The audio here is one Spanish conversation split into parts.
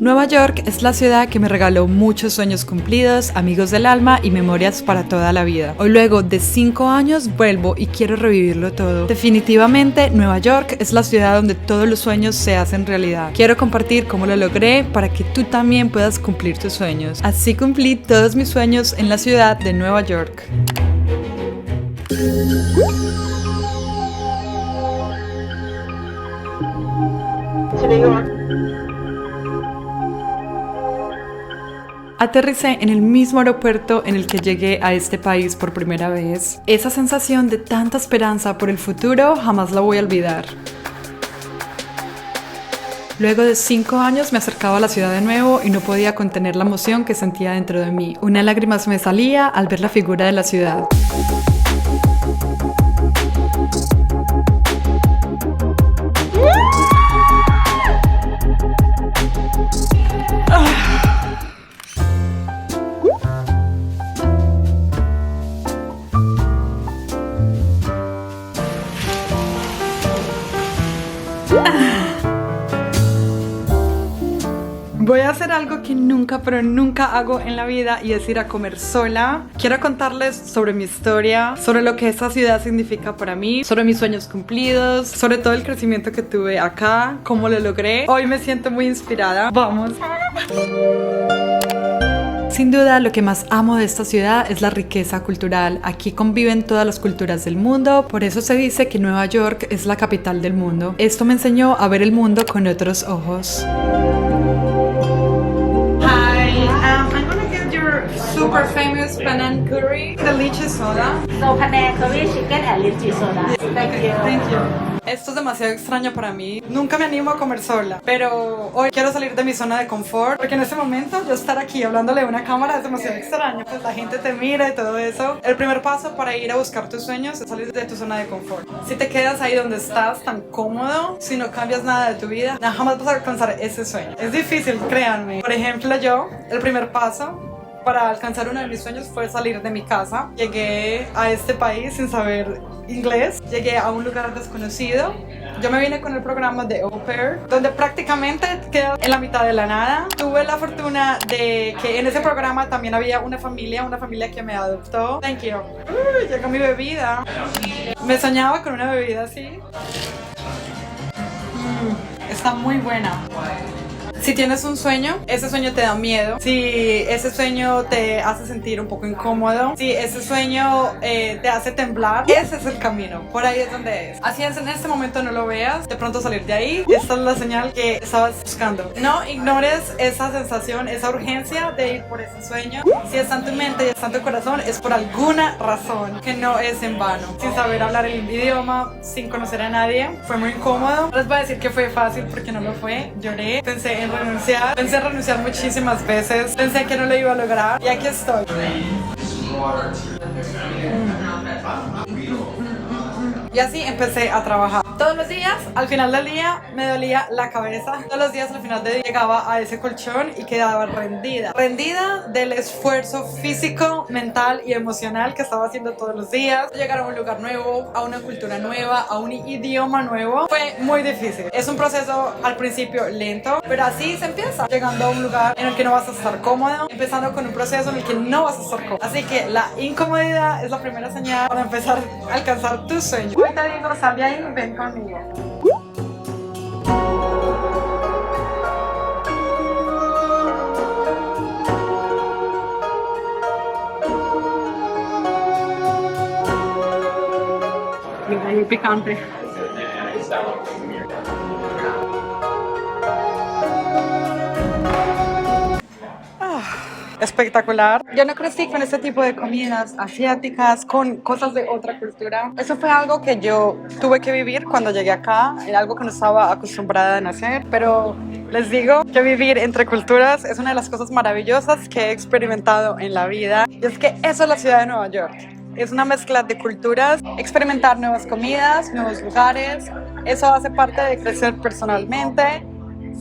Nueva York es la ciudad que me regaló muchos sueños cumplidos, amigos del alma y memorias para toda la vida. Hoy, luego de 5 años, vuelvo y quiero revivirlo todo. Definitivamente, Nueva York es la ciudad donde todos los sueños se hacen realidad. Quiero compartir cómo lo logré para que tú también puedas cumplir tus sueños. Así cumplí todos mis sueños en la ciudad de Nueva York. Aterricé en el mismo aeropuerto en el que llegué a este país por primera vez. Esa sensación de tanta esperanza por el futuro jamás la voy a olvidar. Luego de 5 años me acercaba a la ciudad de nuevo y no podía contener la emoción que sentía dentro de mí. Una lágrima me salía al ver la figura de la ciudad. Voy a hacer algo que nunca, pero nunca hago en la vida, y es ir a comer sola. Quiero contarles sobre mi historia, sobre lo que esta ciudad significa para mí, sobre mis sueños cumplidos, sobre todo el crecimiento que tuve acá, cómo lo logré. Hoy me siento muy inspirada. ¡Vamos! Sin duda, lo que más amo de esta ciudad es la riqueza cultural. Aquí conviven todas las culturas del mundo, por eso se dice que Nueva York es la capital del mundo. Esto me enseñó a ver el mundo con otros ojos. I'm gonna get your super famous Panang curry, the lychee soda. So Panang curry chicken and lychee soda. Thank you. Esto es demasiado extraño para mí. Nunca me animo a comer sola, pero hoy quiero salir de mi zona de confort, porque en este momento yo estar aquí hablándole a una cámara es demasiado extraño. Pues la gente te mira y todo eso. El primer paso para ir a buscar tus sueños es salir de tu zona de confort. Si te quedas ahí donde estás tan cómodo, si no cambias nada de tu vida, jamás vas a alcanzar ese sueño. Es difícil, créanme. Por ejemplo, yo, el primer paso para alcanzar uno de mis sueños fue salir de mi casa. Llegué a este país sin saber inglés, llegué a un lugar desconocido. Yo me vine con el programa de Au Pair, donde prácticamente quedé en la mitad de la nada. Tuve la fortuna de que en ese programa también había una familia que me adoptó. Thank you. Llegó mi bebida. Me soñaba con una bebida así. Está muy buena. Si tienes un sueño, ese sueño te da miedo. Si ese sueño te hace sentir un poco incómodo, si ese sueño te hace temblar, ese es el camino. Por ahí es donde es. Así es, en este momento no lo veas, de pronto salir de ahí. Esta es la señal que estabas buscando. No ignores esa sensación, esa urgencia de ir por ese sueño. Si está en tu mente y está en tu corazón, es por alguna razón, que no es en vano. Sin saber hablar el idioma, sin conocer a nadie, fue muy incómodo. No les voy a decir que fue fácil, porque no lo fue. Lloré, pensé en renunciar muchísimas veces, pensé que no lo iba a lograr, y aquí estoy. Y así empecé a trabajar. Todos los días, al final del día, me dolía la cabeza. Todos los días, al final del día, llegaba a ese colchón y quedaba rendida. Rendida del esfuerzo físico, mental y emocional que estaba haciendo todos los días. Llegar a un lugar nuevo, a una cultura nueva, a un idioma nuevo, fue muy difícil. Es un proceso al principio lento, pero así se empieza. Llegando a un lugar en el que no vas a estar cómodo, empezando con un proceso en el que no vas a estar cómodo. Así que la incomodidad es la primera señal para empezar a alcanzar tus sueños. Hoy te digo, sal de ahí, ven conmigo. Mira, muy picante. Espectacular. Yo no crecí con este tipo de comidas asiáticas, con cosas de otra cultura. Eso fue algo que yo tuve que vivir cuando llegué acá, era algo que no estaba acostumbrada a hacer, pero les digo que vivir entre culturas es una de las cosas maravillosas que he experimentado en la vida, y es que eso es la ciudad de Nueva York. Es una mezcla de culturas, experimentar nuevas comidas, nuevos lugares. Eso hace parte de crecer personalmente,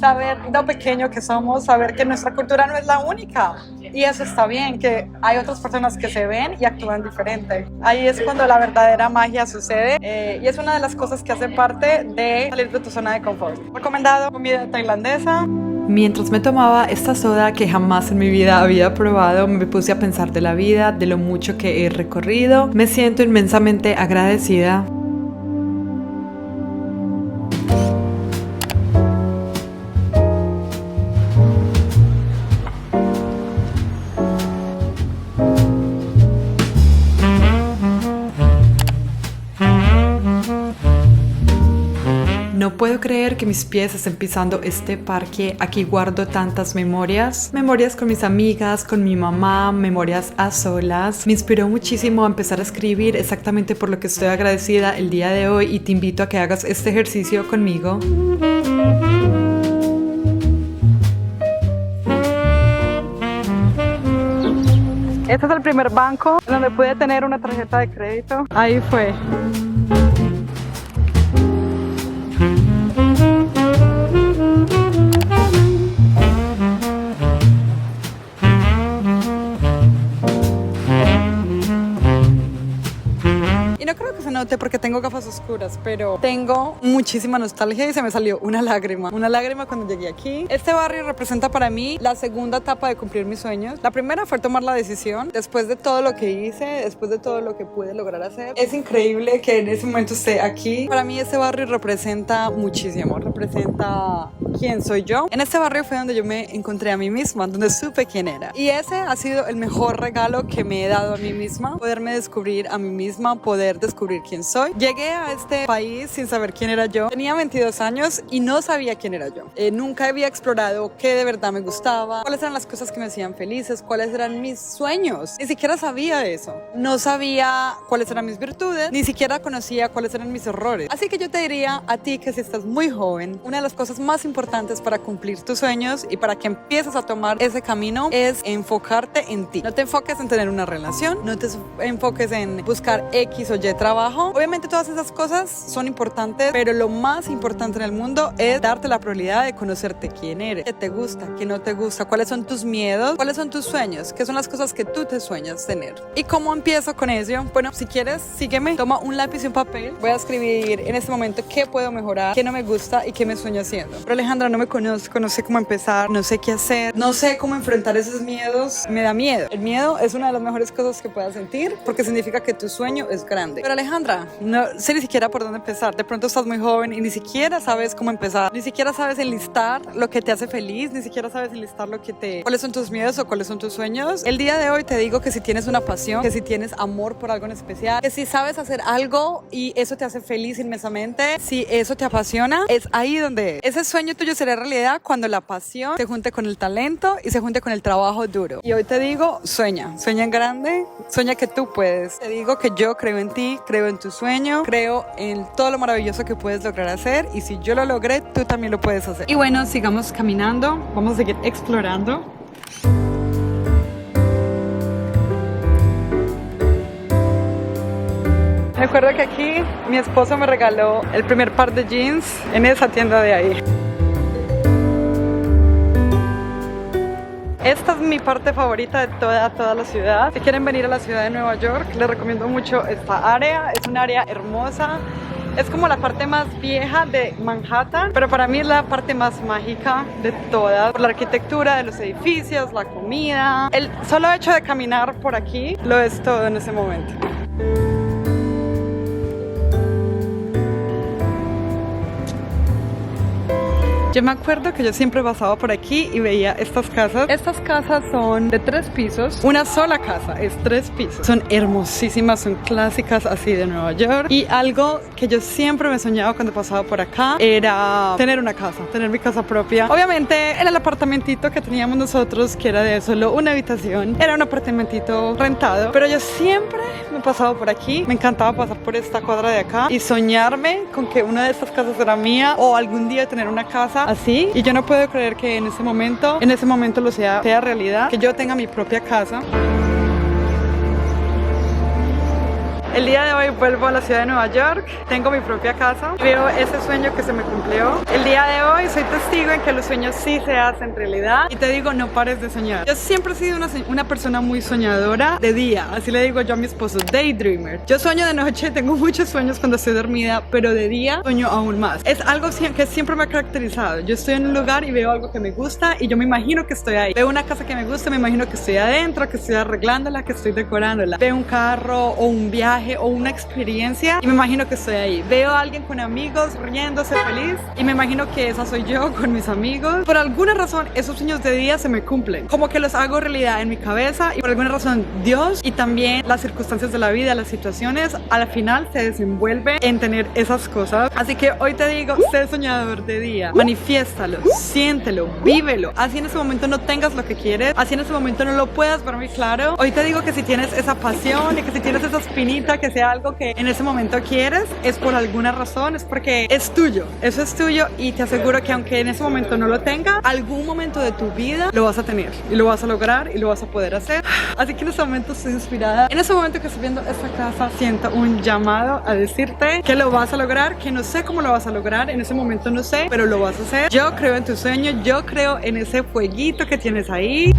saber lo pequeño que somos, saber que nuestra cultura no es la única. Y eso está bien, que hay otras personas que se ven y actúan diferente. Ahí es cuando la verdadera magia sucede, y es una de las cosas que hace parte de salir de tu zona de confort. Recomendado comida tailandesa. Mientras me tomaba esta soda que jamás en mi vida había probado, me puse a pensar de la vida, de lo mucho que he recorrido. Me siento inmensamente agradecida. No puedo creer que mis pies estén pisando este parque. Aquí guardo tantas memorias. Memorias con mis amigas, con mi mamá, memorias a solas. Me inspiró muchísimo a empezar a escribir exactamente por lo que estoy agradecida el día de hoy y te invito a que hagas este ejercicio conmigo. Este es el primer banco donde pude tener una tarjeta de crédito. Ahí fue. No creo que se note porque tengo gafas oscuras, pero tengo muchísima nostalgia y se me salió una lágrima cuando llegué aquí. Este barrio representa para mí la segunda etapa de cumplir mis sueños. La primera fue tomar la decisión, después de todo lo que hice, después de todo lo que pude lograr hacer. Es increíble que en ese momento esté aquí. Para mí este barrio representa muchísimo, representa quién soy yo. En este barrio fue donde yo me encontré a mí misma, donde supe quién era. Y ese ha sido el mejor regalo que me he dado a mí misma, poderme descubrir a mí misma, poder descubrir quién soy. Llegué a este país sin saber quién era yo. Tenía 22 años y no sabía quién era yo. Nunca había explorado qué de verdad me gustaba, cuáles eran las cosas que me hacían felices, cuáles eran mis sueños. Ni siquiera sabía eso. No sabía cuáles eran mis virtudes, ni siquiera conocía cuáles eran mis errores. Así que yo te diría a ti que si estás muy joven, una de las cosas más importantes para cumplir tus sueños y para que empieces a tomar ese camino es enfocarte en ti. No te enfoques en tener una relación, no te enfoques en buscar X o Y trabajo. Obviamente todas esas cosas son importantes, pero lo más importante en el mundo es darte la probabilidad de conocerte quién eres, qué te gusta, qué no te gusta, cuáles son tus miedos, cuáles son tus sueños, qué son las cosas que tú te sueñas tener. ¿Y cómo empiezo con ello? Bueno, si quieres, sígueme, toma un lápiz y un papel. Voy a escribir en este momento qué puedo mejorar, qué no me gusta y qué me sueño haciendo. Pero Alejandra, no me conozco, no sé cómo empezar, no sé qué hacer, no sé cómo enfrentar esos miedos. Me da miedo. El miedo es una de las mejores cosas que puedas sentir porque significa que tu sueño es grande. Pero Alejandra, no sé ni siquiera por dónde empezar. De pronto estás muy joven y ni siquiera sabes cómo empezar, ni siquiera sabes enlistar lo que te hace feliz, ni siquiera sabes enlistar cuáles son tus miedos o cuáles son tus sueños. El día de hoy te digo que si tienes una pasión, que si tienes amor por algo en especial, que si sabes hacer algo y eso te hace feliz inmensamente, si eso te apasiona, es ahí donde ese sueño tuyo será realidad cuando la pasión se junte con el talento y se junte con el trabajo duro. Y hoy te digo, sueña en grande, sueña que tú puedes. Te digo que yo creo en ti, creo en tu sueño, creo en todo lo maravilloso que puedes lograr hacer y si yo lo logré, tú también lo puedes hacer. Y bueno, sigamos caminando, vamos a seguir explorando. Recuerdo que aquí mi esposo me regaló el primer par de jeans en esa tienda de ahí. Esta es mi parte favorita de toda la ciudad. Si quieren venir a la ciudad de Nueva York, les recomiendo mucho esta área. Es un área hermosa. Es como la parte más vieja de Manhattan, pero para mí es la parte más mágica de todas. Por la arquitectura de los edificios, la comida. El solo hecho de caminar por aquí lo es todo en ese momento. Yo me acuerdo que yo siempre pasaba por aquí y veía estas casas. Estas casas son de 3 pisos. Una sola casa es 3 pisos. Son hermosísimas, son clásicas así de Nueva York. Y algo que yo siempre me soñaba cuando pasaba por acá era tener una casa, tener mi casa propia. Obviamente en el apartamentito que teníamos nosotros, que era de solo una habitación, era un apartamentito rentado. Pero yo siempre me pasaba por aquí. Me encantaba pasar por esta cuadra de acá y soñarme con que una de estas casas era mía o algún día tener una casa así, y yo no puedo creer que en ese momento lo sea realidad, que yo tenga mi propia casa. El día de hoy vuelvo a la ciudad de Nueva York, tengo mi propia casa, veo ese sueño que se me cumplió. El día de hoy soy testigo en que los sueños sí se hacen realidad y te digo, no pares de soñar. Yo siempre he sido una persona muy soñadora de día, así le digo yo a mi esposo, daydreamer. Yo sueño de noche, tengo muchos sueños cuando estoy dormida, pero de día sueño aún más. Es algo que siempre me ha caracterizado. Yo estoy en un lugar y veo algo que me gusta y yo me imagino que estoy ahí. Veo una casa que me gusta, me imagino que estoy adentro, que estoy arreglándola, que estoy decorándola. Veo un carro o un viaje o una experiencia y me imagino que estoy ahí. Veo a alguien con amigos riéndose feliz y me imagino que esa soy yo con mis amigos. Por alguna razón esos sueños de día se me cumplen, como que los hago realidad en mi cabeza y por alguna razón Dios y también las circunstancias de la vida, las situaciones al final se desenvuelven en tener esas cosas. Así que hoy te digo, sé soñador de día, manifiéstalo, siéntelo, vívelo. Así en ese momento no tengas lo que quieres, así en ese momento no lo puedas ver muy claro. Hoy te digo que si tienes esa pasión y que si tienes esa espinita, que sea algo que en ese momento quieres, es por alguna razón, es porque es tuyo, eso es tuyo y te aseguro que aunque en ese momento no lo tengas, algún momento de tu vida lo vas a tener y lo vas a lograr y lo vas a poder hacer. Así que en este momento estoy inspirada. En ese momento que estoy viendo esta casa, siento un llamado a decirte que lo vas a lograr, que no sé cómo lo vas a lograr, en ese momento no sé, pero lo vas a hacer. Yo creo en tu sueño, yo creo en ese fueguito que tienes ahí.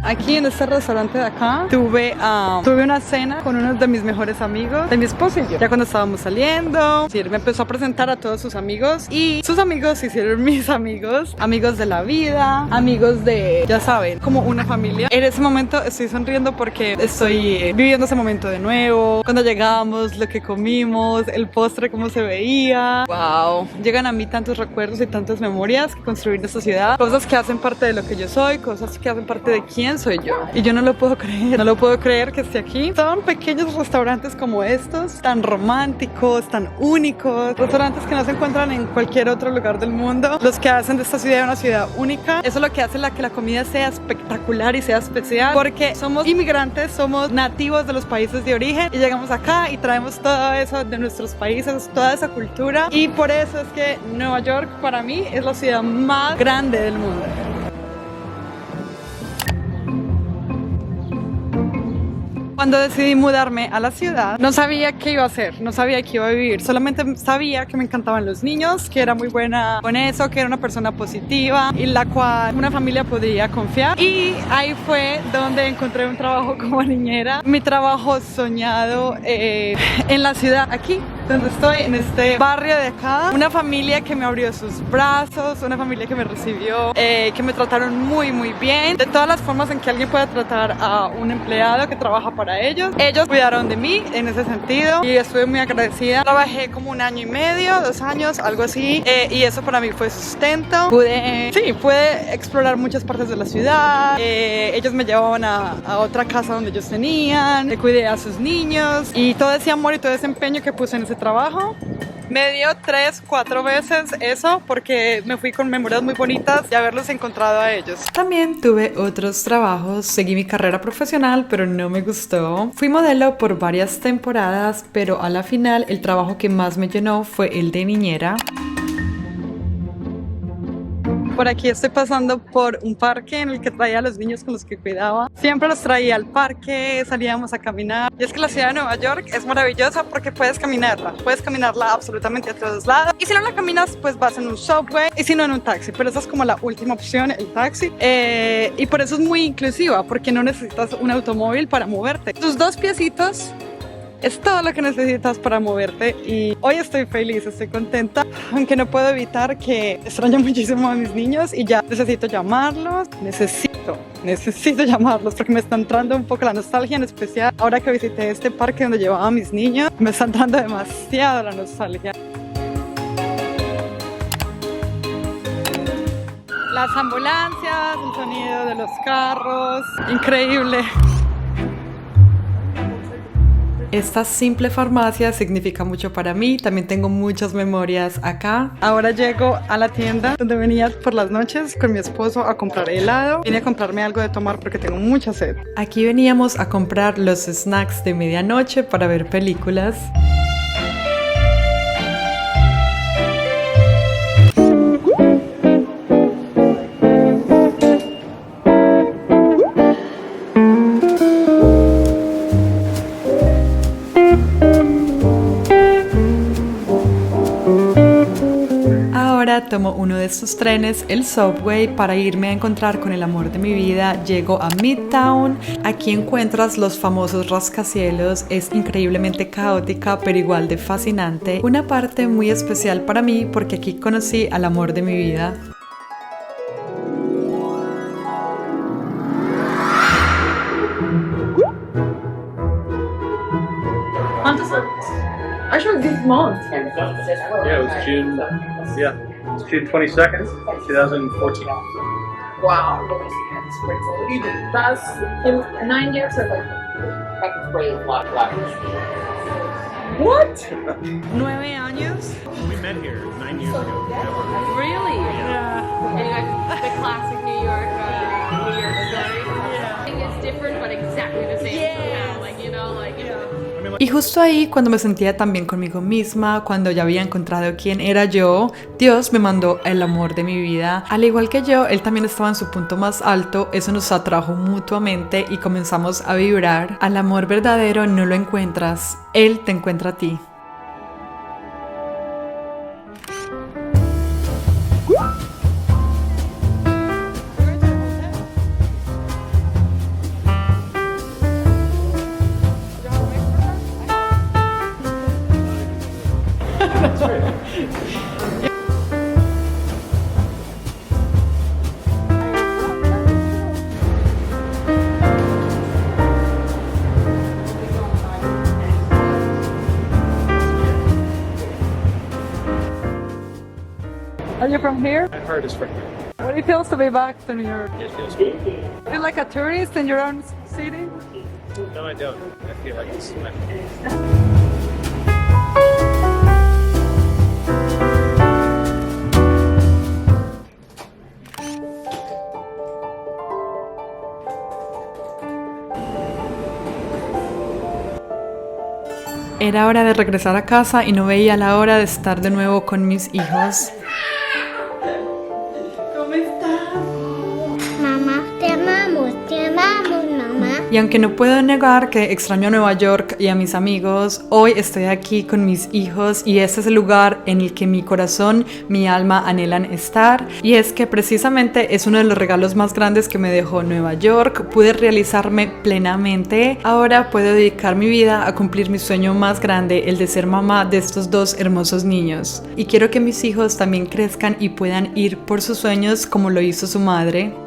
Aquí en este restaurante de acá tuve una cena con uno de mis mejores amigos, de mi esposo y yo. Ya cuando estábamos saliendo, sí, me empezó a presentar a todos sus amigos y sus amigos se hicieron mis amigos, amigos de la vida, amigos de, ya saben, como una familia. En ese momento estoy sonriendo porque estoy viviendo ese momento de nuevo. Cuando llegamos, lo que comimos, el postre, cómo se veía. Wow, llegan a mí tantos recuerdos y tantas memorias que construir esta ciudad, cosas que hacen parte de lo que yo soy, cosas que hacen parte de quién soy yo. Y yo no lo puedo creer, no lo puedo creer que esté aquí. Son pequeños restaurantes como estos, tan románticos, tan únicos, restaurantes que no se encuentran en cualquier otro lugar del mundo, los que hacen de esta ciudad una ciudad única. Eso es lo que hace que la comida sea espectacular y sea especial, porque somos inmigrantes, somos nativos de los países de origen y llegamos acá y traemos todo eso de nuestros países, toda esa cultura, y por eso es que Nueva York para mí es la ciudad más grande del mundo. Cuando decidí mudarme a la ciudad, no sabía qué iba a hacer, no sabía qué iba a vivir, solamente sabía que me encantaban los niños, que era muy buena con eso, que era una persona positiva y la cual una familia podría confiar. Y ahí fue donde encontré un trabajo como niñera, mi trabajo soñado en la ciudad, aquí donde estoy, en este barrio de acá. Una familia que me abrió sus brazos, una familia que me recibió, que me trataron muy bien, de todas las formas en que alguien puede tratar a un empleado que trabaja para ellos. Ellos cuidaron de mí en ese sentido y estuve muy agradecida. Trabajé como 1 año y medio, 2 años, algo así, y eso para mí fue sustento. Pude explorar muchas partes de la ciudad. Ellos me llevaban a otra casa donde ellos tenían, le cuidé a sus niños y todo ese amor y todo ese empeño que puse en ese trabajo me dio 3, 4 veces eso, porque me fui con memorias muy bonitas de haberlos encontrado a ellos. También tuve otros trabajos, seguí mi carrera profesional, pero no me gustó. Fui modelo por varias temporadas, pero a la final el trabajo que más me llenó fue el de niñera. Por aquí estoy pasando por un parque en el que traía a los niños con los que cuidaba. Siempre los traía al parque, salíamos a caminar. Y es que la ciudad de Nueva York es maravillosa porque puedes caminarla absolutamente a todos lados. Y si no la caminas, pues vas en un subway y si no en un taxi. Pero esa es como la última opción, el taxi. Y por eso es muy inclusiva, porque no necesitas un automóvil para moverte. Tus 2 piecitos es todo lo que necesitas para moverte y hoy estoy feliz, estoy contenta, aunque no puedo evitar que extraño muchísimo a mis niños y ya necesito llamarlos, necesito llamarlos porque me está entrando un poco la nostalgia, en especial ahora que visité este parque donde llevaba a mis niños, me está entrando demasiado la nostalgia. Las ambulancias, el sonido de los carros, increíble. Esta simple farmacia significa mucho para mí, también tengo muchas memorias acá. Ahora llego a la tienda donde venía por las noches con mi esposo a comprar helado. Vine a comprarme algo de tomar porque tengo mucha sed. Aquí veníamos a comprar los snacks de medianoche para ver películas. Ahora tomo uno de estos trenes, el Subway, para irme a encontrar con el amor de mi vida. Llego a Midtown. Aquí encuentras los famosos rascacielos. Es increíblemente caótica, pero igual de fascinante. Una parte muy especial para mí porque aquí conocí al amor de mi vida. ¿Cuántos años? Actually, this month. Yeah, it was June. Yeah, it was June 22nd, 2014. Wow. That's in 9 years ago. What? 9 años. We met here 9 years ago. Really? Yeah. And you got the classic New York story. Yeah. I think it's different, but exactly the same. Yeah. Like, you know, like, you know. Y justo ahí, cuando me sentía tan bien conmigo misma, cuando ya había encontrado quién era yo, Dios me mandó el amor de mi vida. Al igual que yo, él también estaba en su punto más alto, eso nos atrajo mutuamente y comenzamos a vibrar. Al amor verdadero no lo encuentras, él te encuentra a ti. Are you from here? My heart is from here. What it feels to be back to New York? It feels good. Feel like a tourist in your own city? No, I don't. I feel like it's my Era hora de regresar a casa y no veía la hora de estar de nuevo con mis hijos. ¿Cómo estás? Mamá, te amamos, mamá. Y aunque no puedo negar que extraño a Nueva York y a mis amigos, hoy estoy aquí con mis hijos y este es el lugar en el que mi corazón, mi alma anhelan estar. Y es que precisamente es uno de los regalos más grandes que me dejó Nueva York. Pude realizarme plenamente. Ahora puedo dedicar mi vida a cumplir mi sueño más grande, el de ser mamá de estos dos hermosos niños. Y quiero que mis hijos también crezcan y puedan ir por sus sueños como lo hizo su madre.